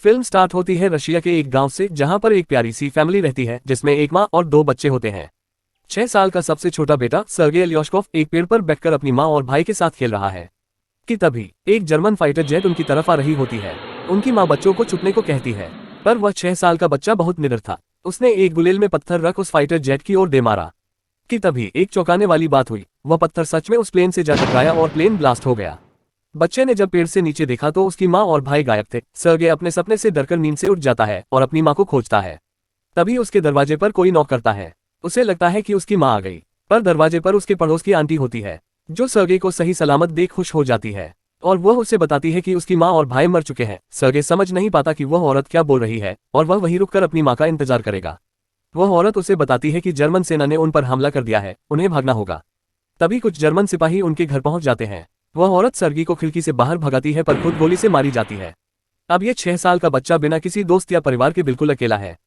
Film start होती है Russia के एक गांव से, जहां पर एक प्यारी सी फैमिली रहती है जिसमें एक माँ और दो बच्चे होते हैं। 6 साल का सबसे छोटा बेटा सर्गेई अलियोश्कोव एक पेड़ पर बैठकर अपनी माँ और भाई के साथ खेल रहा है कि तभी एक जर्मन फाइटर जेट उनकी तरफ आ रही होती है। उनकी माँ बच्चों को छुपने को कहती है, पर वह 6 साल का बच्चा बहुत निडर था। उसने एक गुलेल में पत्थर रख उस फाइटर जेट की ओर दे मारा कि तभी एक चौंकाने वाली बात हुई। वह पत्थर सच में उस प्लेन से जा टकराया और प्लेन ब्लास्ट हो गया। बच्चे ने जब पेड़ से नीचे देखा तो उसकी माँ और भाई गायब थे। सर्गे अपने सपने से डरकर नींद से उठ जाता है और अपनी माँ को खोजता है। तभी उसके दरवाजे पर कोई नॉक करता है। उसे लगता है कि उसकी माँ आ गई, पर दरवाजे पर उसके पड़ोस की आंटी होती है, जो सर्गे को सही सलामत देख खुश हो जाती है और वह उसे बताती है कि उसकी माँ और भाई मर चुके हैं। सर्गे समझ नहीं पाता कि वह औरत क्या बोल रही है और वह वहीं रुककर अपनी माँ का इंतजार करेगा। वह औरत उसे बताती है कि जर्मन सेना ने उन पर हमला कर दिया है, उन्हें भागना होगा। तभी कुछ जर्मन सिपाही उनके घर पहुंच जाते हैं। वह औरत सर्गी को खिड़की से बाहर भगाती है, पर खुद गोली से मारी जाती है। अब ये 6 साल का बच्चा बिना किसी दोस्त या परिवार के बिल्कुल अकेला है।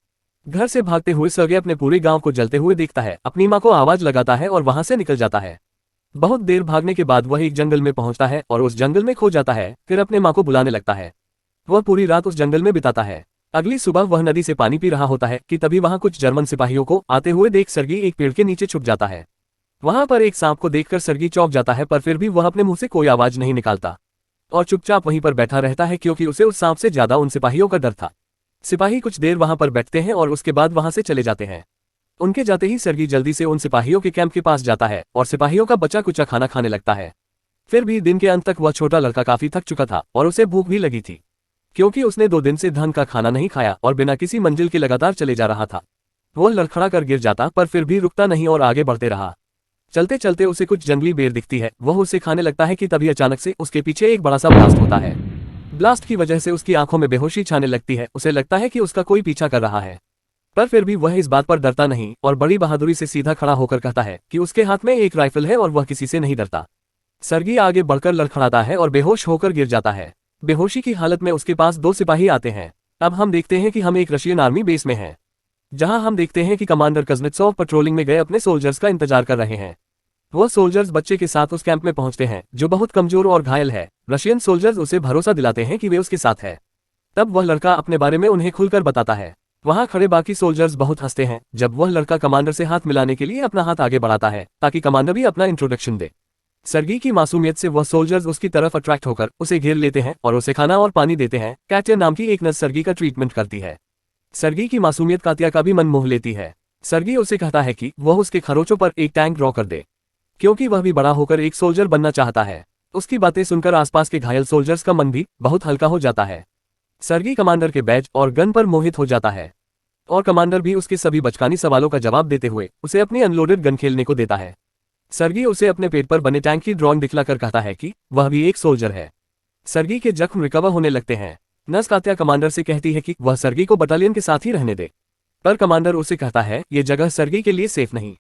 घर से भागते हुए सर्गे अपने पूरे गांव को जलते हुए देखता है, अपनी माँ को आवाज लगाता है और वहां से निकल जाता है। बहुत देर भागने के बाद वह एक जंगल में पहुंचता है और उस जंगल में खो जाता है। फिर अपने माँ को बुलाने लगता है। वह पूरी रात उस जंगल में बिताता है। अगली सुबह वह नदी से पानी पी रहा होता है कि तभी वहां कुछ जर्मन सिपाहियों को आते हुए देख सर्गी एक पेड़ के नीचे छुप जाता है। वहां पर एक सांप को देखकर सर्गी चौंक जाता है, पर फिर भी वह अपने मुंह से कोई आवाज नहीं निकालता और चुपचाप वहीं पर बैठा रहता है, क्योंकि उसे उस सांप से ज्यादा उन सिपाहियों का डर था। सिपाही कुछ देर वहां पर बैठते हैं और उसके बाद वहां से चले जाते हैं। उनके जाते ही सर्गी जल्दी से उन सिपाहियों के कैंप के पास जाता है और सिपाहियों का बचा कुचा खाना खाने लगता है। फिर भी दिन के अंत तक वह छोटा लड़का काफी थक चुका था और उसे भूख भी लगी थी, क्योंकि उसने 2 दिन से ढंग का खाना नहीं खाया और बिना किसी मंजिल के लगातार चले जा रहा था। वह लड़खड़ा कर गिर जाता, पर फिर भी रुकता नहीं और आगे बढ़ते रहा। चलते चलते उसे कुछ जंगली बेर दिखती है। वह उसे खाने लगता है कि तभी अचानक से उसके पीछे एक बड़ा सा ब्लास्ट होता है। ब्लास्ट की वजह से उसकी आंखों में बेहोशी छाने लगती है। उसे लगता है कि उसका कोई पीछा कर रहा है, पर फिर भी वह इस बात पर डरता नहीं और बड़ी बहादुरी से सीधा खड़ा होकर कहता है कि उसके हाथ में एक राइफल है और वह किसी से नहीं डरता। सर्गी आगे बढ़कर लड़खड़ाता है और बेहोश होकर गिर जाता है। बेहोशी की हालत में उसके पास 2 सिपाही आते हैं। अब हम देखते हैं कि हम एक रशियन आर्मी बेस में हैं, जहां हम देखते हैं कि कमांडर कुज़नेत्सोव पेट्रोलिंग में गए अपने सोल्जर्स का इंतजार कर रहे हैं। वह सोल्जर्स बच्चे के साथ उस कैंप में पहुंचते हैं, जो बहुत कमजोर और घायल है। रशियन सोल्जर्स उसे भरोसा दिलाते हैं कि वे उसके साथ है। तब वह लड़का अपने बारे में उन्हें खुलकर बताता है। वहां खड़े बाकी सोल्जर्स बहुत हंसते हैं जब वह लड़का कमांडर से हाथ मिलाने के लिए अपना हाथ आगे बढ़ाता है, ताकि कमांडर भी अपना इंट्रोडक्शन दे। सर्गी की मासूमियत से वह सोल्जर्स उसकी तरफ अट्रैक्ट होकर उसे घेर लेते हैं और उसे खाना और पानी देते हैं। कैटिया नाम की एक नर्स सर्गी का ट्रीटमेंट करती है। सर्गी की मासूमियत कातिया का भी मन मोह लेती है। सर्गी उसे कहता है कि वह उसके खरोचों पर एक टैंक ड्रॉ कर दे, क्योंकि वह भी बड़ा होकर एक सोल्जर बनना चाहता है। उसकी बातें सुनकर आसपास के घायल सोल्जर्स का मन भी बहुत हल्का हो जाता है। सर्गी कमांडर के बैज और गन पर मोहित हो जाता है और कमांडर भी उसके सभी बचकानी सवालों का जवाब देते हुए उसे अपनी अनलोडेड गन खेलने को देता है। सर्गी उसे अपने पेट पर बने टैंक की ड्राइंग दिखलाकर कहता है कि वह भी एक सोल्जर है। सर्गी के जख्म रिकवर होने लगते हैं। नर्स कातिया कमांडर से कहती है कि वह सर्गी को बटालियन के साथ ही रहने दे, पर कमांडर उसे कहता है ये जगह सर्गी के लिए सेफ नहीं,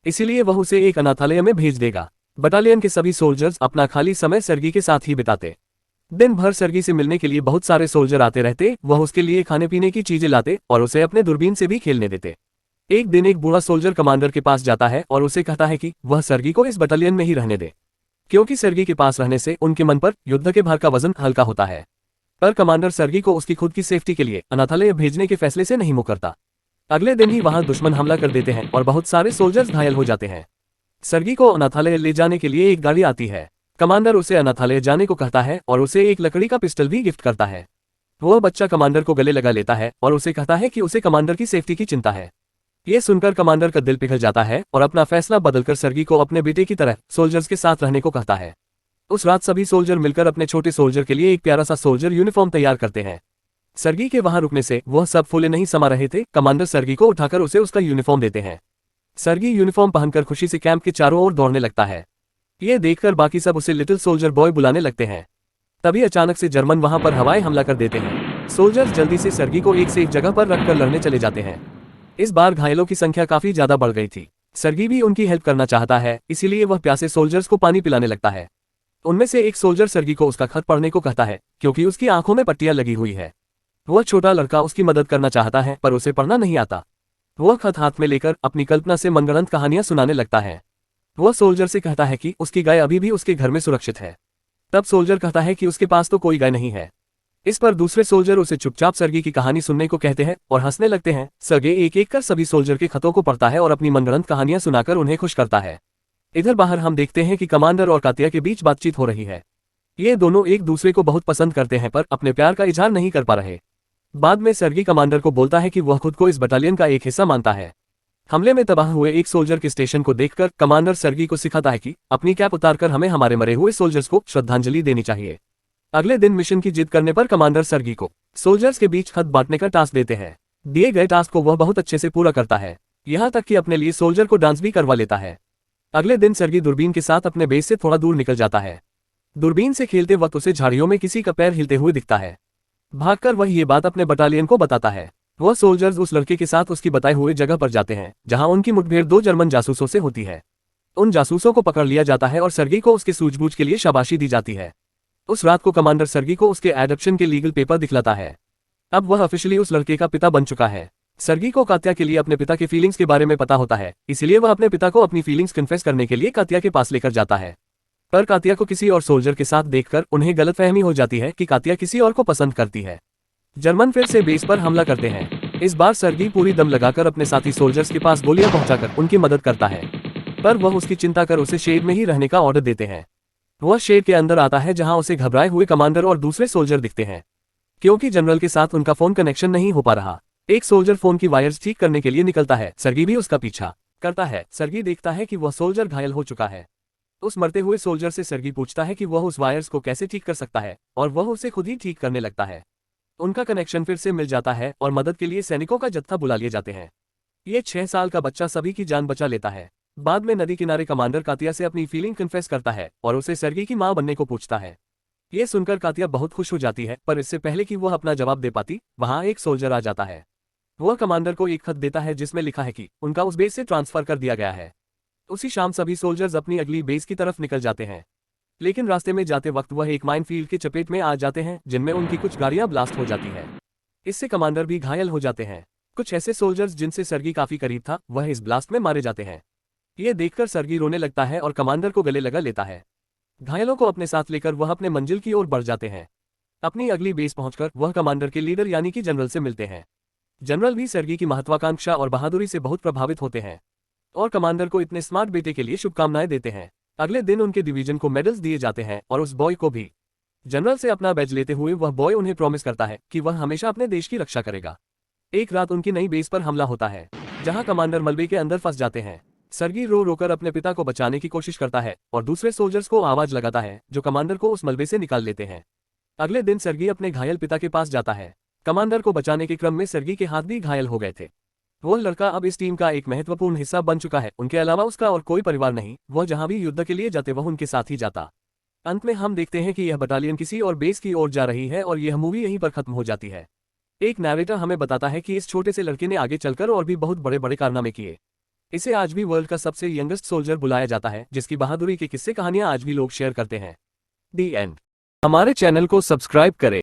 इसीलिए वह उसे एक अनाथालय में भेज देगा। बटालियन के सभी सोल्जर्स अपना खाली समय सर्गी के साथ ही बिताते। दिन भर सर्गी से मिलने के लिए बहुत सारे सोल्जर आते रहते। वह उसके लिए खाने पीने की चीजें लाते और उसे अपने दूरबीन से भी खेलने देते। एक दिन एक बूढ़ा सोल्जर कमांडर के पास जाता है और उसे कहता है कि वह सर्गी को इस बटालियन में ही रहने दे, क्योंकि सर्गी के पास रहने से उनके मन पर युद्ध के भार का वजन हल्का होता है। पर कमांडर सर्गी को उसकी खुद की सेफ्टी के लिए अनाथालय भेजने के फैसले से नहीं मुकरता। अगले दिन ही वहां दुश्मन हमला कर देते हैं और बहुत सारे सोल्जर्स घायल हो जाते हैं। सर्गी को अनाथालय ले जाने के लिए एक गाड़ी आती है। कमांडर उसे अनाथालय जाने को कहता है और उसे एक लकड़ी का पिस्टल भी गिफ्ट करता है। वह बच्चा कमांडर को गले लगा लेता है और उसे कहता है कि उसे कमांडर की सेफ्टी की चिंता है। ये सुनकर कमांडर का दिल पिघल जाता है और अपना फैसला बदलकर सर्गी को अपने बेटे की तरह सोल्जर्स के साथ रहने को कहता है। उस रात सभी सोल्जर मिलकर अपने छोटे सोल्जर के लिए एक प्यारा सा सोल्जर यूनिफॉर्म तैयार करते हैं। सर्गी के वहां रुकने से वह सब फूले नहीं समा रहे थे। कमांडर सर्गी को उठाकर उसे उसका यूनिफॉर्म देते हैं। सर्गी यूनिफॉर्म पहनकर खुशी से कैंप के चारों ओर दौड़ने लगता है। ये देखकर बाकी सब उसे लिटिल सोल्जर बॉय बुलाने लगते हैं। तभी अचानक से जर्मन वहां पर हवाई हमला कर देते हैं। सोल्जर्स जल्दी से सर्गी को एक से एक जगह पर रखकर लड़ने चले जाते हैं। इस बार घायलों की संख्या काफी ज्यादा बढ़ गई थी। सर्गी भी उनकी हेल्प करना चाहता है, इसीलिए वह प्यासे सोल्जर्स को पानी पिलाने लगता है। उनमें से एक सोल्जर सर्गी को उसका खत पढ़ने को कहता है, क्योंकि उसकी आंखों में पट्टियां लगी हुई है। वह छोटा लड़का उसकी मदद करना चाहता है, पर उसे पढ़ना नहीं आता। वह खत हाथ में लेकर अपनी कल्पना से मनगढ़ंत कहानियां सुनाने लगता है। वह सोल्जर से कहता है कि उसकी गाय अभी भी उसके घर में सुरक्षित है। तब सोल्जर कहता है कि उसके पास तो कोई गाय नहीं है। इस पर दूसरे सोल्जर उसे चुपचाप सर्गी की कहानी सुनने को कहते हैं और हंसने लगते हैं। सर्गे एक एक कर सभी सोल्जर के खतों को पढ़ता है और अपनी मनगढ़ंत कहानियां सुनाकर उन्हें खुश करता है। इधर बाहर हम देखते हैं कि कमांडर और कातिया के बीच बातचीत हो रही है। ये दोनों एक दूसरे को बहुत पसंद करते हैं पर अपने प्यार का इजहार नहीं कर पा रहे। बाद में सर्गी कमांडर को बोलता है कि वह खुद को इस बटालियन का एक हिस्सा मानता है। हमले में तबाह हुए एक सोल्जर के स्टेशन को देखकर कमांडर सर्गी को सिखाता है कि अपनी कैप उतारकर हमें हमारे मरे हुए सोल्जर्स को श्रद्धांजलि देनी चाहिए। अगले दिन मिशन की जिद करने पर कमांडर सर्गी को सोल्जर्स के बीच खत बांटने का टास्क देते हैं। दिए गए टास्क को वह बहुत अच्छे से पूरा करता है, यहाँ तक कि अपने लिए सोल्जर को डांस भी करवा लेता है। अगले दिन सर्गी दूरबीन के साथ अपने बेस से थोड़ा दूर निकल जाता है। दूरबीन से खेलते वक्त उसे झाड़ियों में किसी का पैर हिलते हुए दिखता है। भागकर वह ये बात अपने बटालियन को बताता है। वह सोल्जर्स उस लड़के के साथ उसकी बताए हुए जगह पर जाते हैं जहां उनकी मुठभेड़ 2 जर्मन जासूसों से होती है। उन जासूसों को पकड़ लिया जाता है और सर्गी को उसके सूझबूझ के लिए शाबाशी दी जाती है। उस रात को कमांडर सर्गी को उसके एडॉप्शन के लीगल पेपर दिखलाता है। अब वह ऑफिशियली उस लड़के का पिता बन चुका है। सर्गी को कात्या के लिए अपने पिता के फीलिंग्स के बारे में पता होता है, इसलिए वह अपने पिता को अपनी फीलिंग्स कन्फेस करने के लिए कात्या के पास लेकर जाता है। पर कात्या को किसी और सोल्जर के साथ देखकर उन्हें गलतफहमी हो जाती है कि कात्या किसी और को पसंद करती है। जर्मन फिर से बेस पर हमला करते हैं। इस बार सर्गी पूरी दम लगाकर अपने साथी सोल्जर्स के पास गोलियां पहुंचाकर उनकी मदद करता है, पर वह उसकी चिंता कर उसे शेड में ही रहने का ऑर्डर देते हैं। वह शेड के अंदर आता है जहां उसे घबराए हुए कमांडर और दूसरे सोल्जर दिखते हैं। क्योंकि जनरल के साथ उनका फोन कनेक्शन नहीं हो पा रहा, एक सोल्जर फोन की वायर्स ठीक करने के लिए निकलता है। सर्गी भी उसका पीछा करता है। सर्गी देखता है कि वह सोल्जर घायल हो चुका है। उस मरते हुए सोल्जर से सर्गी पूछता है कि वह उस वायर्स को कैसे ठीक कर सकता है और वह उसे खुद ही ठीक करने लगता है। उनका कनेक्शन फिर से मिल जाता है और मदद के लिए सैनिकों का जत्था बुला लिए जाते हैं। ये 6 साल का बच्चा सभी की जान बचा लेता है। बाद में नदी किनारे कमांडर कातिया से अपनी फीलिंग कन्फेस करता है और उसे सर्गी की मां बनने को पूछता है। ये सुनकर कातिया बहुत खुश हो जाती है, पर इससे पहले कि वह अपना जवाब दे पाती, वहां एक सोल्जर आ जाता है। वह कमांडर को एक खत देता है जिसमें लिखा है कि उनका उस बेस से ट्रांसफर कर दिया गया है। उसी शाम सभी सोल्जर्स अपनी अगली बेस की तरफ निकल जाते हैं, लेकिन रास्ते में जाते वक्त वह एक माइनफील्ड के चपेट में आ जाते हैं जिनमें उनकी कुछ गाड़ियां ब्लास्ट हो जाती है। इससे कमांडर भी घायल हो जाते हैं। कुछ ऐसे सोल्जर्स जिनसे सर्गी काफी करीब था, वह इस ब्लास्ट में मारे जाते हैं। ये देखकर सर्गी रोने लगता है और कमांडर को गले लगा लेता है। घायलों को अपने साथ लेकर वह अपने मंजिल की ओर बढ़ जाते हैं। अपनी अगली बेस पहुंचकर वह कमांडर के लीडर यानी कि जनरल से मिलते हैं। जनरल भी सर्गी की महत्वाकांक्षा और बहादुरी से बहुत प्रभावित होते हैं और कमांडर को इतने स्मार्ट बेटे के लिए शुभकामनाएं देते हैं। अगले दिन उनके डिवीजन को मेडल्स दिए जाते हैं और उस बॉय को भी। जनरल से अपना बैज लेते हुए वह बॉय उन्हें प्रॉमिस करता है कि वह हमेशा अपने देश की रक्षा करेगा। एक रात उनकी नई बेस पर हमला होता है जहां कमांडर मलबे के अंदर फंस जाते हैं। सर्गी रो रोकर अपने पिता को बचाने की कोशिश करता है और दूसरे सोल्जर्स को आवाज लगाता है जो कमांडर को उस मलबे से निकाल लेते हैं। अगले दिन सर्गी अपने घायल पिता के पास जाता है। कमांडर को बचाने के क्रम में सर्गी के हाथ भी घायल हो गए थे। वह लड़का अब इस टीम का एक महत्वपूर्ण हिस्सा बन चुका है। उनके अलावा उसका और कोई परिवार नहीं। वह जहां भी युद्ध के लिए जाते वह उनके साथ ही जाता। अंत में हम देखते हैं कि यह बटालियन किसी और बेस की ओर जा रही है और यह मूवी यहीं पर खत्म हो जाती है। एक नैरेटर हमें बताता है कि इस छोटे से लड़के ने आगे चलकर और भी बहुत बड़े बड़े कारनामे किए। इसे आज भी वर्ल्ड का सबसे यंगेस्ट सोल्जर बुलाया जाता है, जिसकी बहादुरी के किस्से कहानियां आज भी लोग शेयर करते हैं। दी एंड। हमारे चैनल को सब्सक्राइब करें।